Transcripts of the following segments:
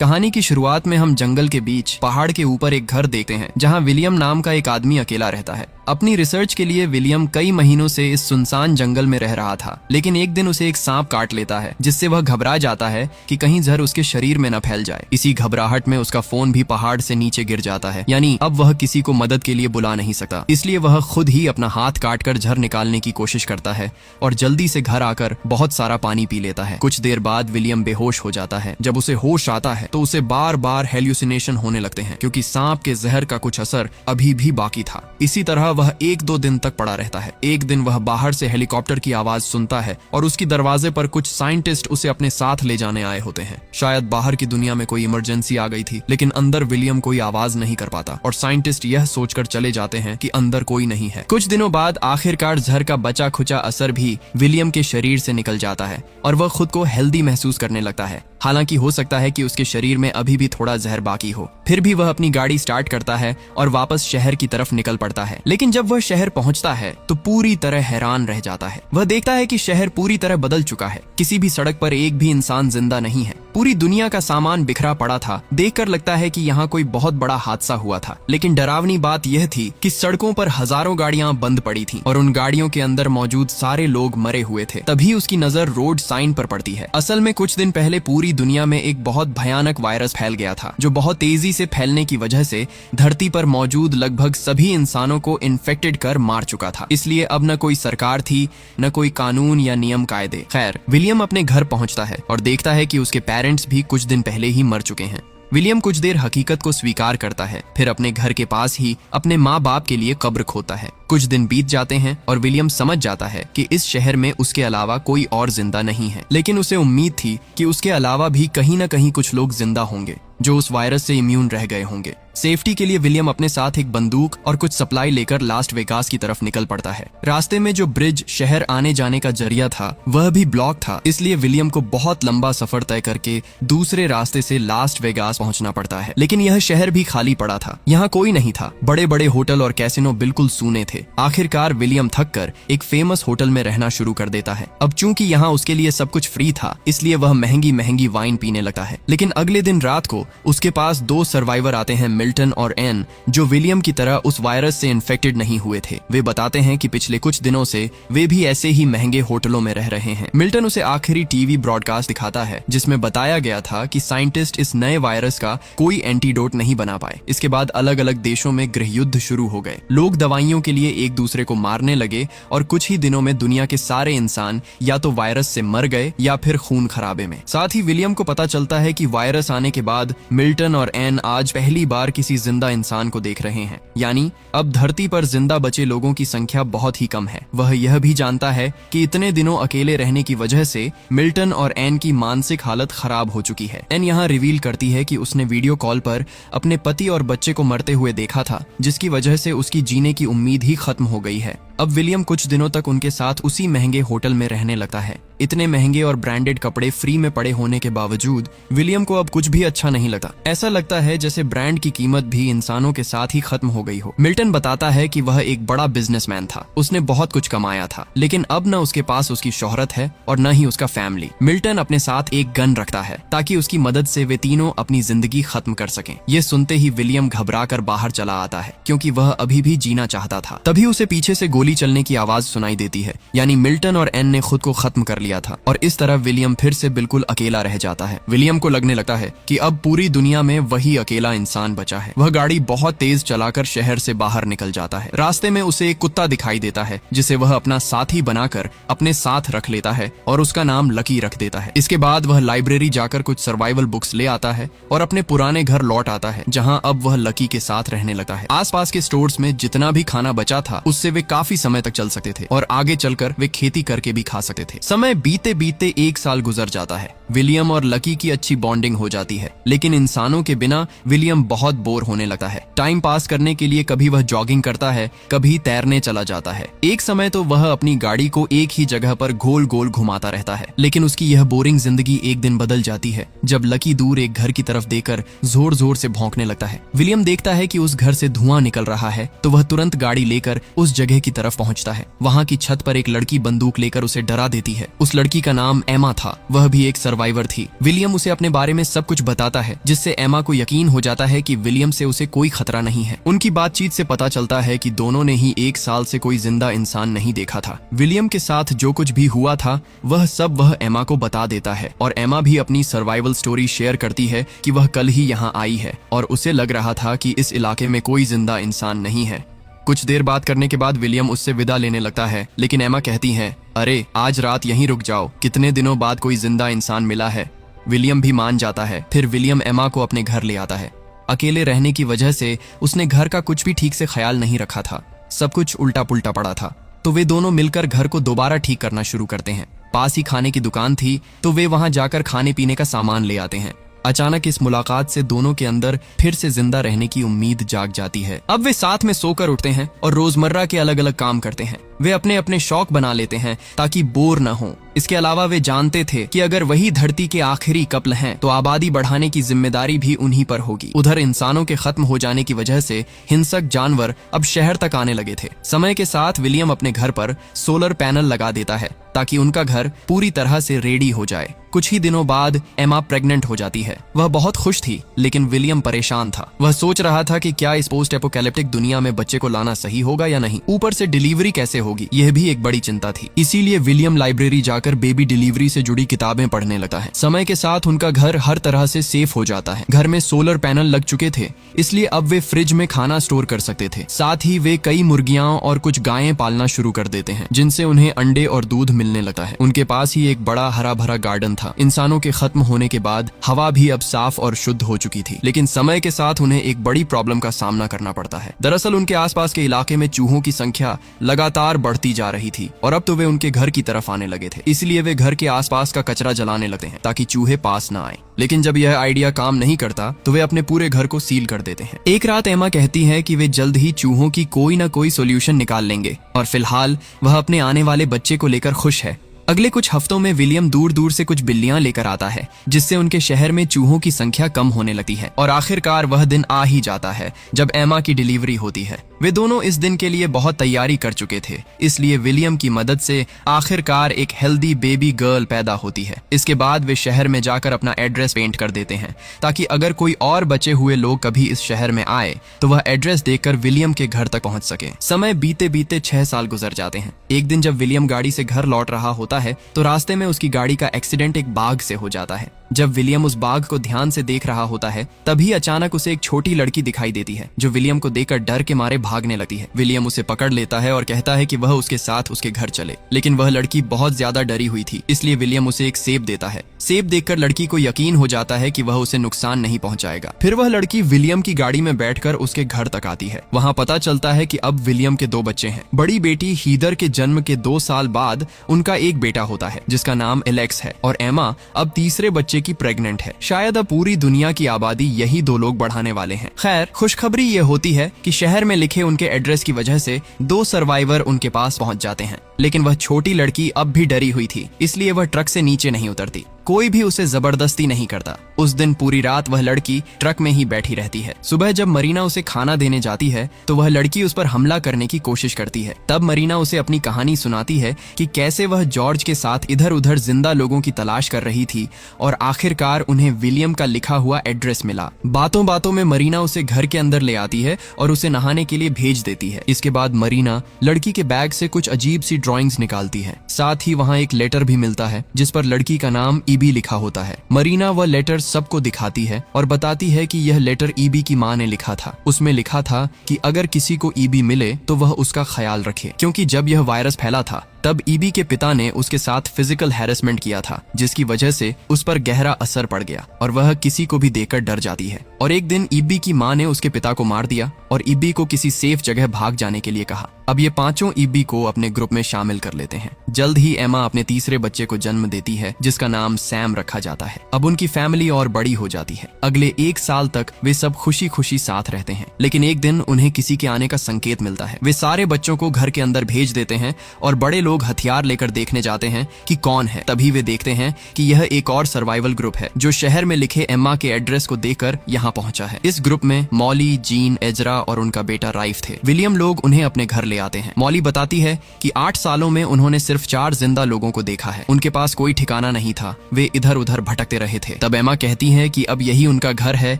कहानी की शुरुआत में हम जंगल के बीच पहाड़ के ऊपर एक घर देखते हैं जहां विलियम नाम का एक आदमी अकेला रहता है। अपनी रिसर्च के लिए विलियम कई महीनों से इस सुनसान जंगल में रह रहा था, लेकिन एक दिन उसे एक सांप काट लेता है जिससे वह घबरा जाता है कि कहीं जहर उसके शरीर में न फैल जाए। इसी घबराहट में उसका फोन भी पहाड़ से नीचे गिर जाता है, यानी अब वह किसी को मदद के लिए बुला नहीं सकता। इसलिए वह खुद ही अपना हाथ काटकर जहर निकालने की कोशिश करता है और जल्दी से घर आकर बहुत सारा पानी पी लेता है। कुछ देर बाद विलियम बेहोश हो जाता है। जब उसे होश आता है तो उसे बार बार हेल्यूसिनेशन होने लगते हैं, क्योंकि सांप के जहर का कुछ असर अभी भी बाकी था। इसी तरह वह 1-2 दिन तक पड़ा रहता है। एक दिन वह बाहर से हेलीकॉप्टर की आवाज सुनता है और उसकी दरवाजे पर कुछ साइंटिस्ट उसे अपने साथ ले जाने आए होते हैं। शायद बाहर की दुनिया में कोई इमरजेंसी आ गई थी, लेकिन अंदर विलियम कोई आवाज नहीं कर पाता और साइंटिस्ट यह सोचकर चले जाते हैं कि अंदर कोई नहीं है। कुछ दिनों बाद आखिरकार जहर का बचा खुचा असर भी विलियम के शरीर से निकल जाता है और वह खुद को हेल्दी महसूस करने लगता है। हालांकि हो सकता है कि उसके शरीर में अभी भी थोड़ा जहर बाकी हो। फिर भी वह अपनी गाड़ी स्टार्ट करता है और वापस शहर की तरफ निकल पड़ता है। लेकिन जब वह शहर पहुंचता है तो पूरी तरह हैरान रह जाता है। वह देखता है कि शहर पूरी तरह बदल चुका है। किसी भी सड़क पर एक भी इंसान जिंदा नहीं है। पूरी दुनिया का सामान बिखरा पड़ा था। देखकर लगता है कि यहाँ कोई बहुत बड़ा हादसा हुआ था। लेकिन डरावनी बात यह थी कि सड़कों पर हजारों गाड़ियां बंद पड़ी थीं और उन गाड़ियों के अंदर मौजूद सारे लोग मरे हुए थे। तभी उसकी नजर रोड साइन पर पड़ती है। असल में कुछ दिन पहले पूरी दुनिया में एक बहुत भयानक वायरस फैल गया था, जो बहुत तेजी से फैलने की वजह से धरती पर मौजूद लगभग सभी इंसानों को इन्फेक्टेड कर मार चुका था। इसलिए अब न कोई सरकार थी, न कोई कानून या नियम कायदे। खैर, विलियम अपने घर पहुंचता है और देखता है कि उसके पेरेंट्स भी कुछ दिन पहले ही मर चुके हैं। विलियम कुछ देर हकीकत को स्वीकार करता है, फिर अपने घर के पास ही अपने माँ बाप के लिए कब्र खोदता है। कुछ दिन बीत जाते हैं और विलियम समझ जाता है कि इस शहर में उसके अलावा कोई और जिंदा नहीं है। लेकिन उसे उम्मीद थी कि उसके अलावा भी कहीं न कहीं कुछ लोग जिंदा होंगे जो उस वायरस से इम्यून रह गए होंगे। सेफ्टी के लिए विलियम अपने साथ एक बंदूक और कुछ सप्लाई लेकर लास्ट वेगास की तरफ निकल पड़ता है। रास्ते में जो ब्रिज शहर आने जाने का जरिया था वह भी ब्लॉक था, इसलिए विलियम को बहुत लंबा सफर तय करके दूसरे रास्ते से लास्ट वेगास पहुंचना पड़ता है। लेकिन यह शहर भी खाली पड़ा था। यहाँ कोई नहीं था। बड़े बड़े होटल और कैसीनो बिल्कुल सूने थे। आखिरकार विलियम थक कर एक फेमस होटल में रहना शुरू कर देता है। अब चूंकि यहाँ उसके लिए सब कुछ फ्री था, इसलिए वह महंगी महंगी वाइन पीने लगता है। लेकिन अगले दिन रात को उसके पास 2 सर्वाइवर आते हैं, मिल्टन और एन, जो विलियम की तरह उस वायरस से इन्फेक्टेड नहीं हुए थे। वे बताते हैं कि पिछले कुछ दिनों से वे भी ऐसे ही महंगे होटलों में रह रहे हैं। मिल्टन उसे आखिरी टीवी ब्रॉडकास्ट दिखाता है जिसमें बताया गया था कि साइंटिस्ट इस नए वायरस का कोई एंटीडोट नहीं बना पाए। इसके बाद अलग अलग देशों में गृह युद्ध शुरू हो गए। लोग दवाइयों के लिए एक दूसरे को मारने लगे और कुछ ही दिनों में दुनिया के सारे इंसान या तो वायरस से मर गए या फिर खून खराबे में। साथ ही विलियम को पता चलता है कि वायरस आने के बाद मिल्टन और एन आज पहली बार किसी जिंदा इंसान को देख रहे हैं, यानी अब धरती पर जिंदा बचे लोगों की संख्या बहुत ही कम है। वह यह भी जानता है कि इतने दिनों अकेले रहने की वजह से मिल्टन और एन की मानसिक हालत खराब हो चुकी है। एन यहाँ रिवील करती है कि उसने वीडियो कॉल पर अपने पति और बच्चे को मरते हुए देखा था, जिसकी वजह से उसकी जीने की उम्मीद ही खत्म हो गई है। अब विलियम कुछ दिनों तक उनके साथ उसी महंगे होटल में रहने लगता है। इतने महंगे और ब्रांडेड कपड़े फ्री में पड़े होने के बावजूद विलियम को अब कुछ भी अच्छा नहीं लगता। ऐसा लगता है जैसे ब्रांड की कीमत भी इंसानों के साथ ही खत्म हो गई हो। मिल्टन बताता है कि वह एक बड़ा बिजनेसमैन था, उसने बहुत कुछ कमाया था, लेकिन अब न उसके पास उसकी शोहरत है और न ही उसका फैमिली। मिल्टन अपने साथ एक गन रखता है ताकि उसकी मदद से वे तीनों अपनी जिंदगी खत्म कर सकें। ये सुनते ही विलियम घबरा कर बाहर चला आता है, क्योंकि वह अभी भी जीना चाहता था। तभी उसे पीछे से गोली चलने की आवाज सुनाई देती है, यानी मिल्टन और एन ने खुद को खत्म कर लिया था और इस तरह विलियम फिर से बिल्कुल अकेला रह जाता है। विलियम को लगने लगता है कि अब पूरी दुनिया में वही अकेला इंसान बचा है। वह गाड़ी बहुत तेज चलाकर शहर से बाहर निकल जाता है। रास्ते में उसे एक कुत्ता दिखाई देता है जिसे वह अपना साथी बनाकर अपने साथ रख लेता है और उसका नाम लकी रख देता है। इसके बाद वह लाइब्रेरी जाकर कुछ सर्वाइवल बुक्स ले आता है और अपने पुराने घर लौट आता है, जहाँ अब वह लकी के साथ रहने लगता है। आसपास के स्टोर्स में जितना भी खाना बचा था उससे वे काफी समय तक चल सकते थे और आगे चलकर वे खेती करके भी खा सकते थे। समय बीते बीते 1 साल गुजर जाता है। विलियम और लकी की अच्छी बॉन्डिंग हो जाती है, लेकिन इंसानों के बिना विलियम बहुत बोर होने लगता है। टाइम पास करने के लिए कभी वह जॉगिंग करता है, कभी तैरने चला जाता है। एक समय तो वह अपनी गाड़ी को एक ही जगह पर गोल गोल घुमाता रहता है। लेकिन उसकी यह बोरिंग जिंदगी एक दिन बदल जाती है जब लकी दूर एक घर की तरफ देखकर जोर जोर से भौंकने लगता है। विलियम देखता है कि उस घर से धुआं निकल रहा है, तो वह तुरंत गाड़ी लेकर उस जगह की तरफ पहुंचता है। वहां की छत पर एक लड़की बंदूक लेकर उसे डरा देती है। उस लड़की का नाम एमा था, वह भी एक सर्वाइवर थी। विलियम उसे अपने बारे में सब कुछ बताता है जिससे एमा को यकीन हो जाता है कि विलियम से उसे कोई खतरा नहीं है। उनकी बातचीत से पता चलता है कि दोनों ने ही 1 साल से कोई जिंदा इंसान नहीं देखा था। विलियम के साथ जो कुछ भी हुआ था वह सब वह एमा को बता देता है और एमा भी अपनी सर्वाइवल स्टोरी शेयर करती है कि वह कल ही यहाँ आई है और उसे लग रहा था कि इस इलाके में कोई जिंदा इंसान नहीं है। कुछ देर बात करने के बाद विलियम उससे विदा लेने लगता है, लेकिन एमा कहती है, अरे आज रात यहीं रुक जाओ, कितने दिनों बाद कोई जिंदा इंसान मिला है। विलियम भी मान जाता है। फिर विलियम एमा को अपने घर ले आता है। अकेले रहने की वजह से उसने घर का कुछ भी ठीक से ख्याल नहीं रखा था, सब कुछ उल्टा पुल्टा पड़ा था। तो वे दोनों मिलकर घर को दोबारा ठीक करना शुरू करते हैं। पास ही खाने की दुकान थी तो वे वहां जाकर खाने पीने का सामान ले आते हैं। अचानक इस मुलाकात से दोनों के अंदर फिर से जिंदा रहने की उम्मीद जाग जाती है। अब वे साथ में सोकर उठते हैं और रोजमर्रा के अलग अलग काम करते हैं। वे अपने अपने शौक बना लेते हैं ताकि बोर न हो। इसके अलावा वे जानते थे कि अगर वही धरती के आखिरी कपल हैं तो आबादी बढ़ाने की जिम्मेदारी भी उन्हीं पर होगी। उधर इंसानों के खत्म हो जाने की वजह से हिंसक जानवर अब शहर तक आने लगे थे। समय के साथ विलियम अपने घर पर सोलर पैनल लगा देता है ताकि उनका घर पूरी तरह से रेडी हो जाए। कुछ ही दिनों बाद एमा प्रेग्नेंट हो जाती है। वह बहुत खुश थी, लेकिन विलियम परेशान था। वह सोच रहा था कि क्या इस पोस्ट एपोकैलिप्टिक दुनिया में बच्चे को लाना सही होगा या नहीं। ऊपर से डिलीवरी कैसे होगी, यह भी एक बड़ी चिंता थी। इसीलिए विलियम लाइब्रेरी जाकर बेबी डिलीवरी से जुड़ी किताबें पढ़ने लगा है। समय के साथ उनका घर हर तरह से सेफ हो जाता है। घर में सोलर पैनल लग चुके थे, इसलिए अब वे फ्रिज में खाना स्टोर कर सकते थे। साथ ही वे कई मुर्गियां और कुछ गायें पालना शुरू कर देते हैं, जिनसे उन्हें अंडे और दूध मिलने लगता है। उनके पास ही एक बड़ा हरा भरा गार्डन था। इंसानों के खत्म होने के बाद हवा भी अब साफ और शुद्ध हो चुकी थी, लेकिन समय के साथ उन्हें एक बड़ी प्रॉब्लम का सामना करना पड़ता है। दरअसल उनके आसपास के इलाके में चूहों की संख्या लगातार बढ़ती जा रही थी और अब तो वे उनके घर की तरफ आने लगे थे। इसलिए वे घर के आसपास का कचरा जलाने लगते हैं ताकि चूहे पास न आए। लेकिन जब यह आइडिया काम नहीं करता तो वे अपने पूरे घर को सील कर देते हैं। एक रात एमा कहती है कि वे जल्द ही चूहों की कोई ना कोई सोल्यूशन निकाल लेंगे और फिलहाल वह अपने आने वाले बच्चे को लेकर खुश है। अगले कुछ हफ्तों में विलियम दूर दूर से कुछ बिल्लियां लेकर आता है, जिससे उनके शहर में चूहों की संख्या कम होने लगती है और आखिरकार वह दिन आ ही जाता है जब एमा की डिलीवरी होती है। वे दोनों इस दिन के लिए बहुत तैयारी कर चुके थे, इसलिए विलियम की मदद से आखिरकार एक हेल्दी बेबी गर्ल पैदा होती है। इसके बाद वे शहर में जाकर अपना एड्रेस पेंट कर देते हैं ताकि अगर कोई और बचे हुए लोग कभी इस शहर में आए तो वह एड्रेस देखकर विलियम के घर तक पहुंच सके। समय बीते बीते 6 साल गुजर जाते हैं। एक दिन जब विलियम गाड़ी से घर लौट रहा होता है तो रास्ते में उसकी गाड़ी का एक्सीडेंट एक बाघ से हो जाता है। जब विलियम उस बाघ को ध्यान से देख रहा होता है तभी अचानक उसे एक छोटी लड़की दिखाई देती है, जो विलियम को देखकर डर के मारे भागने लगती है। विलियम उसे पकड़ लेता है और कहता है कि वह उसके साथ उसके घर चले, लेकिन वह लड़की बहुत ज्यादा डरी हुई थी, इसलिए विलियम उसे एक सेब देता है। सेब देखकर लड़की को यकीन हो जाता है कि वह उसे नुकसान नहीं पहुंचाएगा। फिर वह लड़की विलियम की गाड़ी में बैठकर उसके घर तक आती है। वहां पता चलता है कि अब विलियम के 2 बच्चे हैं। बड़ी बेटी हीदर के जन्म के 2 साल बाद उनका एक बेटा होता है जिसका नाम एलेक्स है और एमा अब तीसरे बच्चे की प्रेग्नेंट है। शायद अब पूरी दुनिया की आबादी यही 2 लोग बढ़ाने वाले हैं। खैर, खुशखबरी ये होती है कि शहर में लिखे उनके एड्रेस की वजह से 2 सर्वाइवर उनके पास पहुंच जाते हैं, लेकिन वह छोटी लड़की अब भी डरी हुई थी, इसलिए वह ट्रक से नीचे नहीं उतरती। कोई भी उसे जबरदस्ती नहीं करता। उस दिन पूरी रात वह लड़की ट्रक में ही बैठी रहती है। सुबह जब मरीना उसे खाना देने जाती है तो वह लड़की उस पर हमला करने की कोशिश करती है। तब मरीना उसे अपनी कहानी सुनाती है कि कैसे वह जॉर्ज के साथ इधर उधर जिंदा लोगों की तलाश कर रही थी और आखिरकार उन्हें विलियम का लिखा हुआ एड्रेस मिला। बातों बातों में मरीना उसे घर के अंदर ले आती है और उसे नहाने के लिए भेज देती है। इसके बाद मरीना लड़की के बैग से कुछ अजीब सी ड्राइंग्स निकालती है। साथ ही वहाँ एक लेटर भी मिलता है जिस पर लड़की का नाम ईबी लिखा होता है। मरीना वह लेटर सबको दिखाती है और बताती है कि यह लेटर ईबी की माँ ने लिखा था। उसमें लिखा था कि अगर किसी को ईबी मिले तो वह उसका ख्याल रखे, क्योंकि जब यह वायरस फैला था तब ईबी के पिता ने उसके साथ फिजिकल हैरेसमेंट किया था, जिसकी वजह से उस पर गहरा असर पड़ गया और वह किसी को भी देखकर डर जाती है। और एक दिन ईबी की माँ ने उसके पिता को मार दिया और ईबी को किसी सेफ जगह भाग जाने के लिए कहा। अब ये 5 ईबी को अपने ग्रुप में शामिल कर लेते हैं। जल्द ही एमा अपने तीसरे बच्चे को जन्म देती है जिसका नाम सैम रखा जाता है। अब उनकी फैमिली और बड़ी हो जाती है। अगले 1 साल तक वे सब खुशी खुशी साथ रहते हैं, लेकिन एक दिन उन्हें किसी के आने का संकेत मिलता है। वे सारे बच्चों को घर के अंदर भेज देते हैं और बड़े लोग लोग हथियार लेकर देखने जाते हैं कि कौन है। तभी वे देखते हैं कि यह एक और सर्वाइवल ग्रुप है जो शहर में लिखे एम्मा के एड्रेस को देखकर यहाँ पहुंचा है। इस ग्रुप में मॉली, जीन, एजरा और उनका बेटा राइफ थे। विलियम लोग उन्हें अपने घर ले आते हैं। मॉली बताती है कि 8 सालों में उन्होंने सिर्फ 4 जिंदा लोगों को देखा है। उनके पास कोई ठिकाना नहीं था, वे इधर उधर भटकते रहे थे। तब एम्मा कहती है कि अब यही उनका घर है,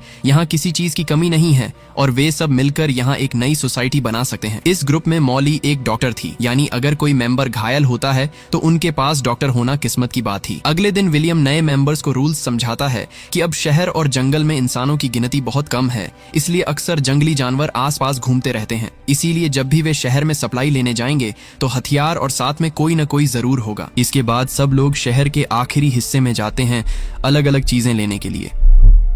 यहाँ किसी चीज की कमी नहीं है और वे सब मिलकर यहाँ एक नई सोसाइटी बना सकते हैं। इस ग्रुप में मॉली एक डॉक्टर थी, यानी अगर कोई मेंबर घायल होता है तो उनके पास डॉक्टर होना किस्मत की बात थी। अगले दिन विलियम नए मेंबर्स को रूल्स समझाता है कि अब शहर और जंगल में इंसानों की गिनती बहुत कम है, इसलिए अक्सर जंगली जानवर आसपास घूमते रहते हैं। इसीलिए जब भी वे शहर में सप्लाई लेने जाएंगे तो हथियार और साथ में कोई न कोई जरूर होगा। इसके बाद सब लोग शहर के आखिरी हिस्से में जाते हैं अलग अलग चीजें लेने के लिए।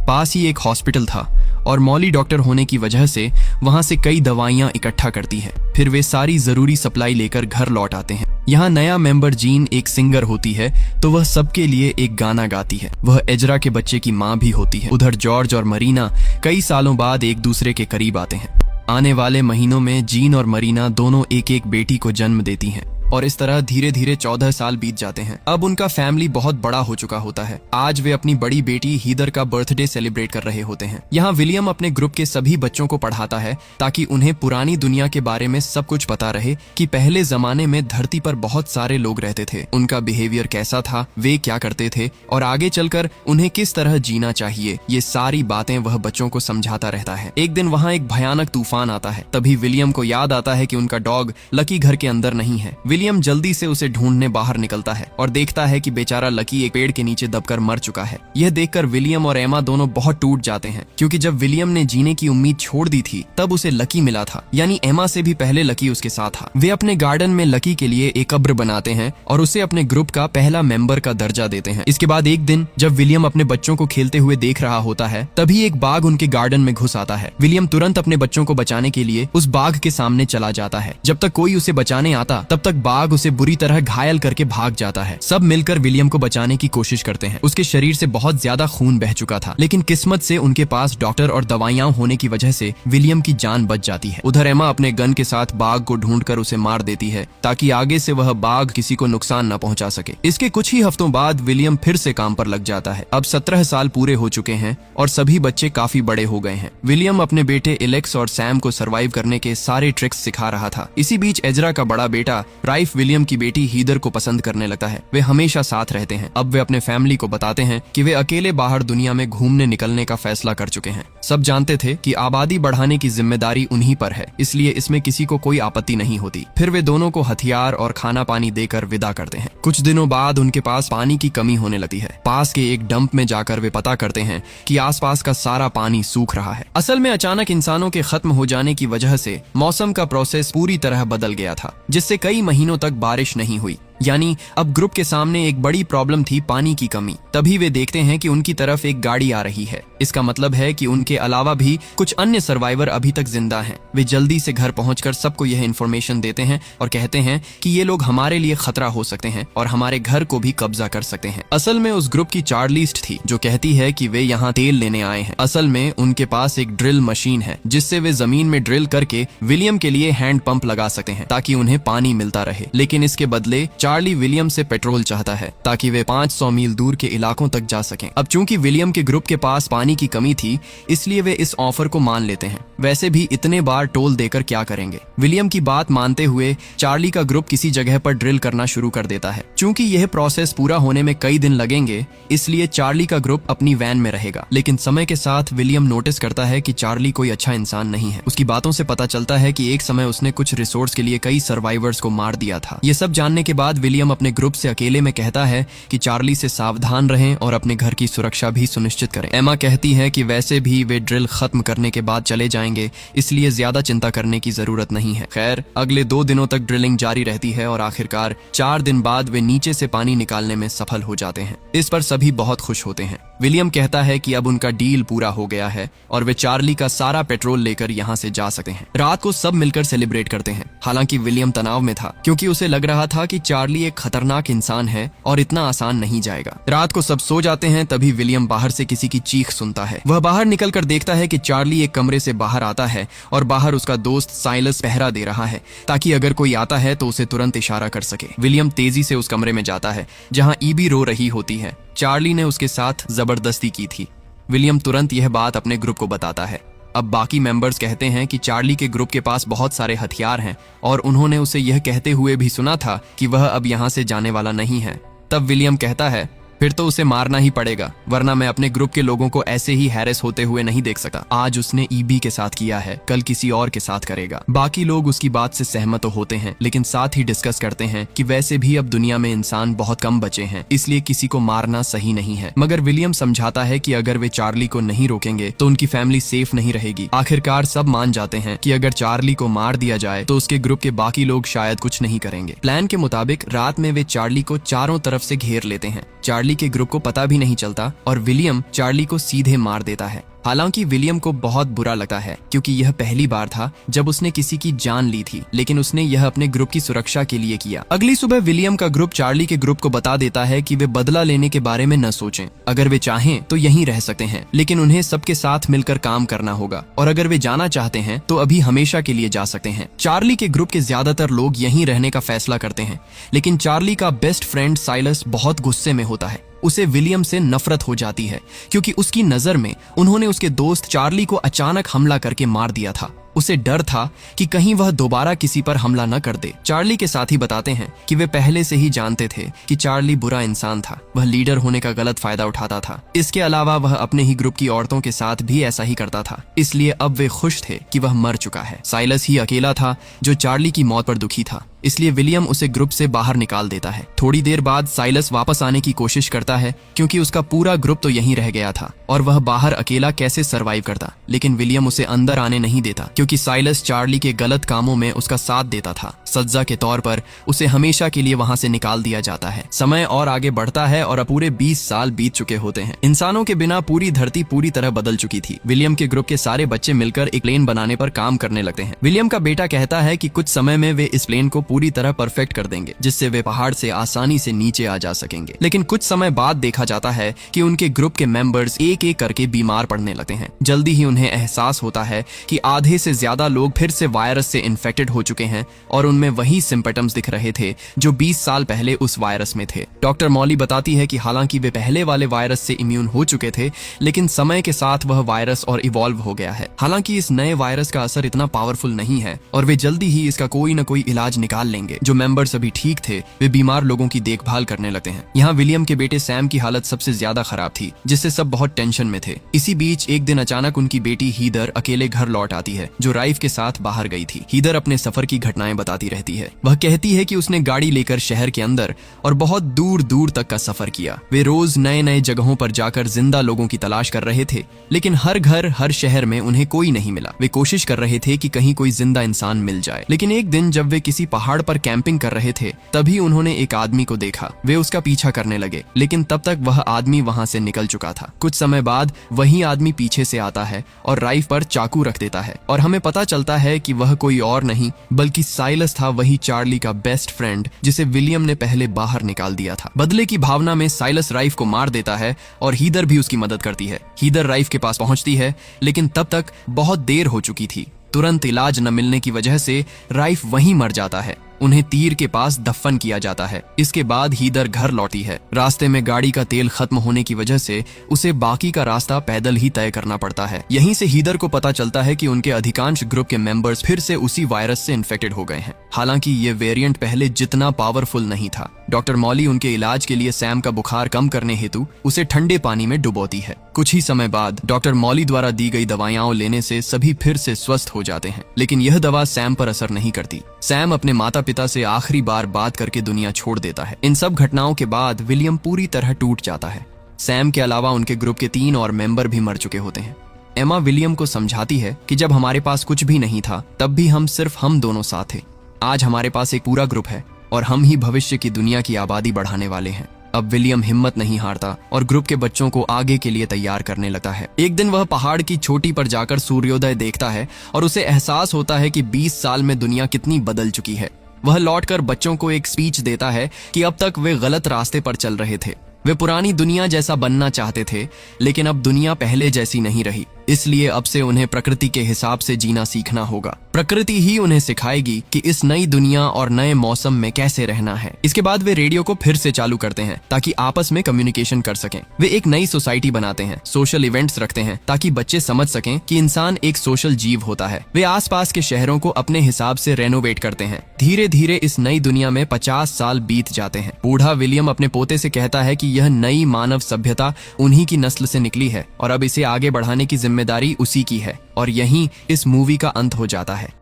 पास ही एक हॉस्पिटल था और मॉली डॉक्टर होने की वजह से वहां से कई दवाइयां इकट्ठा करती है। फिर वे सारी जरूरी सप्लाई लेकर घर लौट आते हैं। यहाँ नया मेंबर जीन एक सिंगर होती है तो वह सबके लिए एक गाना गाती है। वह एजरा के बच्चे की माँ भी होती है। उधर जॉर्ज और मरीना कई सालों बाद एक दूसरे के करीब आते हैं। आने वाले महीनों में जीन और मरीना दोनों एक एक बेटी को जन्म देती हैं और इस तरह धीरे धीरे 14 साल बीत जाते हैं। अब उनका फैमिली बहुत बड़ा हो चुका होता है। आज वे अपनी बड़ी बेटी हीदर का बर्थडे सेलिब्रेट कर रहे होते हैं। यहाँ विलियम अपने ग्रुप के सभी बच्चों को पढ़ाता है ताकि उन्हें पुरानी दुनिया के बारे में सब कुछ पता रहे कि पहले जमाने में धरती पर बहुत सारे लोग रहते थे, उनका बिहेवियर कैसा था, वे क्या करते थे और आगे चलकर उन्हें किस तरह जीना चाहिए। ये सारी बातें वह बच्चों को समझाता रहता है। एक दिन वहाँ एक भयानक तूफान आता है। तभी विलियम को याद आता है कि उनका डॉग लकी घर के अंदर नहीं है। विलियम जल्दी से उसे ढूंढने बाहर निकलता है और देखता है कि बेचारा लकी एक पेड़ के नीचे दबकर मर चुका है। यह देखकर विलियम और एमा दोनों बहुत टूट जाते हैं, क्योंकि जब विलियम ने जीने की उम्मीद छोड़ दी थी तब उसे लकी मिला था, यानी एमा से भी पहले लकी उसके साथ था। वे अपने गार्डन में लकी के लिए एक कब्र बनाते हैं और उसे अपने ग्रुप का पहला मेंबर का दर्जा देते हैं। इसके बाद एक दिन जब विलियम अपने बच्चों को खेलते हुए देख रहा होता है तभी एक बाघ उनके गार्डन में घुस आता है। विलियम तुरंत अपने बच्चों को बचाने के लिए उस बाघ के सामने चला जाता है। जब तक कोई उसे बचाने आता तब तक बाघ उसे बुरी तरह घायल करके भाग जाता है। सब मिलकर विलियम को बचाने की कोशिश करते हैं। उसके शरीर से बहुत ज्यादा खून बह चुका था, लेकिन किस्मत से उनके पास डॉक्टर और दवाइयां होने की वजह से विलियम की जान बच जाती है। उधर एमा अपने गन के साथ बाघ को ढूंढकर उसे मार देती है ताकि आगे से वह बाघ किसी को नुकसान न पहुंचा सके। इसके कुछ ही हफ्तों बाद विलियम फिर से काम पर लग जाता है। अब 17 साल पूरे हो चुके हैं और सभी बच्चे काफी बड़े हो गए हैं। विलियम अपने बेटे एलेक्स और सैम को सरवाइव करने के सारे ट्रिक्स सिखा रहा था। इसी बीच एजरा का बड़ा बेटा राइफ विलियम की बेटी हीदर को पसंद करने लगता है। वे हमेशा साथ रहते हैं। अब वे अपने फैमिली को बताते हैं कि वे अकेले बाहर दुनिया में घूमने निकलने का फैसला कर चुके हैं। सब जानते थे कि आबादी बढ़ाने की जिम्मेदारी उन्हीं पर है, इसलिए इसमें किसी को कोई आपत्ति नहीं होती। फिर वे दोनों को हथियार और खाना पानी देकर विदा करते हैं। कुछ दिनों बाद उनके पास पानी की कमी होने लगती है। पास के एक डंप में जाकर वे पता करते हैं कि आसपास का सारा पानी सूख रहा है। असल में अचानक इंसानों के खत्म हो जाने की वजह से मौसम का प्रोसेस पूरी तरह बदल गया था, जिससे कई महीनों तक बारिश नहीं हुई। यानी अब ग्रुप के सामने एक बड़ी प्रॉब्लम थी, पानी की कमी। तभी वे देखते हैं कि उनकी तरफ एक गाड़ी आ रही है। इसका मतलब है कि उनके अलावा भी कुछ अन्य सर्वाइवर अभी तक जिंदा हैं। वे जल्दी से घर पहुंचकर सबको यह इन्फॉर्मेशन देते हैं और कहते हैं कि ये लोग हमारे लिए खतरा हो सकते हैं और हमारे घर को भी कब्जा कर सकते हैं। असल में उस ग्रुप की चार्लिस्ट थी जो कहती है कि वे यहाँ तेल लेने आए हैं। असल में उनके पास एक ड्रिल मशीन है जिससे वे जमीन में ड्रिल करके विलियम के लिए हैंड पंप लगा सकते हैं ताकि उन्हें पानी मिलता रहे। लेकिन इसके बदले चार्ली विलियम से पेट्रोल चाहता है ताकि वे 500 मील दूर के इलाकों तक जा सकें। अब चूंकि विलियम के ग्रुप के पास पानी की कमी थी, इसलिए वे इस ऑफर को मान लेते हैं। वैसे भी इतने बार टोल देकर क्या करेंगे। विलियम की बात मानते हुए चार्ली का ग्रुप किसी जगह पर ड्रिल करना शुरू कर देता है। चूंकि यह प्रोसेस पूरा होने में कई दिन लगेंगे, इसलिए चार्ली का ग्रुप अपनी वैन में रहेगा। लेकिन समय के साथ विलियम नोटिस करता है कि चार्ली कोई अच्छा इंसान नहीं है। उसकी बातों से पता चलता है कि एक समय उसने कुछ रिसोर्स के लिए कई सर्वाइवर्स को मार दिया था। ये सब जानने के बाद विलियम अपने ग्रुप से अकेले में कहता है कि चार्ली से सावधान रहें और अपने घर की सुरक्षा भी सुनिश्चित करें। एमा कहती है कि वैसे भी वे ड्रिल खत्म करने के बाद चले जाएंगे, इसलिए ज्यादा चिंता करने की जरूरत नहीं है। खैर, अगले 2 दिनों तक ड्रिलिंग जारी रहती है और आखिरकार 4 दिन बाद वे नीचे से पानी निकालने में सफल हो जाते हैं। इस पर सभी बहुत खुश होते हैं। विलियम कहता है कि अब उनका डील पूरा हो गया है और वे चार्ली का सारा पेट्रोल लेकर यहाँ से जा सकते हैं। रात को सब मिलकर सेलिब्रेट करते हैं। हालांकि विलियम तनाव में था क्योंकि उसे लग रहा था कि चार्ली एक खतरनाक इंसान है और इतना आसान नहीं जाएगा। रात को सब सो जाते हैं, तभी विलियम बाहर से किसी की चीख सुनता है। वह बाहर निकलकर देखता है कि चार्ली एक कमरे से बाहर आता है और बाहर उसका दोस्त साइलस पहरा दे रहा है ताकि अगर कोई आता है तो उसे तुरंत इशारा कर सके। विलियम तेजी से उस कमरे में जाता है जहाँ ईबी रो रही होती है। चार्ली ने उसके साथ जबरदस्ती की थी। विलियम तुरंत यह बात अपने ग्रुप को बताता है। अब बाकी मेंबर्स कहते हैं कि चार्ली के ग्रुप के पास बहुत सारे हथियार हैं और उन्होंने उसे यह कहते हुए भी सुना था कि वह अब यहाँ से जाने वाला नहीं है। तब विलियम कहता है, फिर तो उसे मारना ही पड़ेगा, वरना मैं अपने ग्रुप के लोगों को ऐसे ही हैरेस होते हुए नहीं देख सकता। आज उसने ईबी के साथ किया है, कल किसी और के साथ करेगा। बाकी लोग उसकी बात से सहमत तो होते हैं, लेकिन साथ ही डिस्कस करते हैं कि वैसे भी अब दुनिया में इंसान बहुत कम बचे हैं, इसलिए किसी को मारना सही नहीं है। मगर विलियम समझाता है कि अगर वे चार्ली को नहीं रोकेंगे तो उनकी फैमिली सेफ नहीं रहेगी। आखिरकार सब मान जाते हैं कि अगर चार्ली को मार दिया जाए तो उसके ग्रुप के बाकी लोग शायद कुछ नहीं करेंगे। प्लान के मुताबिक रात में वे चार्ली को चारों तरफ से घेर लेते हैं। चार्ली के ग्रुप को पता भी नहीं चलता और विलियम चार्ली को सीधे मार देता है। हालांकि विलियम को बहुत बुरा लगता है क्योंकि यह पहली बार था जब उसने किसी की जान ली थी, लेकिन उसने यह अपने ग्रुप की सुरक्षा के लिए किया। अगली सुबह विलियम का ग्रुप चार्ली के ग्रुप को बता देता है कि वे बदला लेने के बारे में न सोचें। अगर वे चाहें तो यहीं रह सकते हैं, लेकिन उन्हें सबके साथ मिलकर काम करना होगा और अगर वे जाना चाहते हैं तो अभी हमेशा के लिए जा सकते हैं। चार्ली के ग्रुप के ज्यादातर लोग यहीं रहने का फैसला करते हैं, लेकिन चार्ली का बेस्ट फ्रेंड साइलस बहुत गुस्से में होता है। उसे विलियम से नफरत हो जाती है क्योंकि उसकी नजर में उन्होंने उसके दोस्त चार्ली को अचानक हमला करके मार दिया था। उसे डर था कि कहीं वह दोबारा किसी पर हमला न कर दे। चार्ली के साथी बताते हैं कि वे पहले से ही जानते थे कि चार्ली बुरा इंसान था, वह लीडर होने का गलत फायदा उठाता था। इसके अलावा वह अपने ही ग्रुप की औरतों के साथ भी ऐसा ही करता था, इसलिए अब वे खुश थे कि वह मर चुका है। साइलस ही अकेला था जो चार्ली की मौत पर दुखी था, इसलिए विलियम उसे ग्रुप से बाहर निकाल देता है। थोड़ी देर बाद साइलस वापस आने की कोशिश करता है क्योंकि उसका पूरा ग्रुप तो यहीं रह गया था और वह बाहर अकेला कैसे सरवाइव करता, लेकिन विलियम उसे अंदर आने नहीं देता क्योंकि साइलस चार्ली के गलत कामों में उसका साथ देता था। सजा के तौर पर उसे हमेशा के लिए वहां से निकाल दिया जाता है। समय और आगे बढ़ता है और अब पूरे 20 साल बीत चुके होते हैं। इंसानों के बिना पूरी धरती पूरी तरह बदल चुकी थी। विलियम के ग्रुप के सारे बच्चे मिलकर एक प्लेन बनाने पर काम करने लगते हैं। विलियम का बेटा कहता है कि कुछ समय में वे इस प्लेन को पूरी तरह परफेक्ट कर देंगे जिससे वे पहाड़ से आसानी से नीचे आ जा सकेंगे। लेकिन कुछ समय बाद देखा जाता है कि उनके ग्रुप के मेंबर्स एक एक करके बीमार पड़ने लगते हैं। जल्दी ही उन्हें एहसास होता है कि आधे से ज्यादा लोग फिर से वायरस से इन्फेक्टेड हो चुके हैं और उनमें वही सिम्पटम्स दिख रहे थे जो 20 साल पहले उस वायरस में थे। डॉक्टर मॉली बताती है कि हालांकि वे पहले वाले वायरस से इम्यून हो चुके थे, लेकिन समय के साथ वह वायरस और इवॉल्व हो गया है। हालांकि इस नए वायरस का असर इतना पावरफुल नहीं है और वे जल्दी ही इसका कोई न कोई इलाज निकाल लेंगे। जो मेंबर्स अभी ठीक थे वे बीमार लोगों की देखभाल करने लगते हैं। यहाँ विलियम के बेटे सैम की हालत सबसे ज्यादा खराब थी, जिससे सब बहुत टेंशन में थे। इसी बीच एक दिन अचानक उनकी बेटी हीदर अकेले घर लौट आती है जो राइफ के साथ बाहर गई थी। हीदर अपने सफर की घटनाएं बताती रहती है। वह कहती है कि उसने गाड़ी लेकर शहर के अंदर और बहुत दूर दूर तक का सफर किया। वे रोज नए नए जगहों पर जाकर जिंदा लोगों की तलाश कर रहे थे, लेकिन हर घर हर शहर में उन्हें कोई नहीं मिला। वे कोशिश कर रहे थे कि कहीं कोई जिंदा इंसान मिल जाए। लेकिन एक दिन जब वे किसी पहाड़ पर कैंपिंग कर रहे थे तभी उन्होंने एक आदमी को देखा। वे उसका पीछा करने लगे, लेकिन तब तक वह आदमी वहां से निकल चुका था। कुछ समय बाद वही आदमी पीछे से आता है और राइफ पर चाकू रख देता है और हमें पता चलता है कि वह कोई और नहीं बल्कि साइलस था, वही चार्ली का बेस्ट फ्रेंड जिसे विलियम ने पहले बाहर निकाल दिया था। बदले की भावना में साइलस राइफ को मार देता है और हीदर भी उसकी मदद करती है। हीदर राइफ के पास पहुंचती है, लेकिन तब तक बहुत देर हो चुकी थी। तुरंत इलाज न मिलने की वजह से राइफ वहीं मर जाता है। उन्हें तीर के पास दफन किया जाता है। इसके बाद हीदर घर लौटी है। रास्ते में गाड़ी का तेल खत्म होने की वजह से उसे बाकी का रास्ता पैदल ही तय करना पड़ता है। यहीं से हीदर को पता चलता है कि उनके अधिकांश ग्रुप के मेंबर्स फिर से उसी वायरस से इन्फेक्टेड हो गए हैं। हालांकि ये वेरिएंट पहले जितना पावरफुल नहीं था। डॉक्टर मॉली उनके इलाज के लिए सैम का बुखार कम करने हेतु उसे ठंडे पानी में डुबोती है। कुछ ही समय बाद डॉक्टर मॉली द्वारा दी गई दवाइयां लेने से सभी फिर से स्वस्थ हो जाते हैं, लेकिन यह दवा सैम पर असर नहीं करती। सैम अपने माता पिता से आखिरी बार बात करके दुनिया छोड़ देता है। इन सब घटनाओं के बाद विलियम पूरी तरह टूट जाता है। सैम के अलावा उनके ग्रुप के 3 और मेंबर भी मर चुके होते हैं। एमा विलियम को समझाती है कि जब हमारे पास कुछ भी नहीं था तब भी सिर्फ हम दोनों साथ थे। आज हमारे पास एक पूरा ग्रुप है और हम ही भविष्य की दुनिया की आबादी बढ़ाने वाले हैं। अब विलियम हिम्मत नहीं हारता और ग्रुप के बच्चों को आगे के लिए तैयार करने लगता है। एक दिन वह पहाड़ की चोटी पर जाकर सूर्योदय देखता है और उसे एहसास होता है कि 20 साल में दुनिया कितनी बदल चुकी है। वह लौटकर बच्चों को एक स्पीच देता है कि अब तक वे गलत रास्ते पर चल रहे थे। वे पुरानी दुनिया जैसा बनना चाहते थे, लेकिन अब दुनिया पहले जैसी नहीं रही। इसलिए अब से उन्हें प्रकृति के हिसाब से जीना सीखना होगा। प्रकृति ही उन्हें सिखाएगी कि इस नई दुनिया और नए मौसम में कैसे रहना है। इसके बाद वे रेडियो को फिर से चालू करते हैं ताकि आपस में कम्युनिकेशन कर सकें। वे एक नई सोसाइटी बनाते हैं, सोशल इवेंट्स रखते हैं ताकि बच्चे समझ सकें कि इंसान एक सोशल जीव होता है। वे आसपास के शहरों को अपने हिसाब से रेनोवेट करते हैं। धीरे धीरे इस नई दुनिया में 50 साल बीत जाते हैं। बूढ़ा विलियम अपने पोते से कहता है कि यह नई मानव सभ्यता उन्हीं की नस्ल से निकली है और अब इसे आगे बढ़ाने की जिम्मेदारी उसी की है। और यहीं इस मूवी का अंत हो जाता है।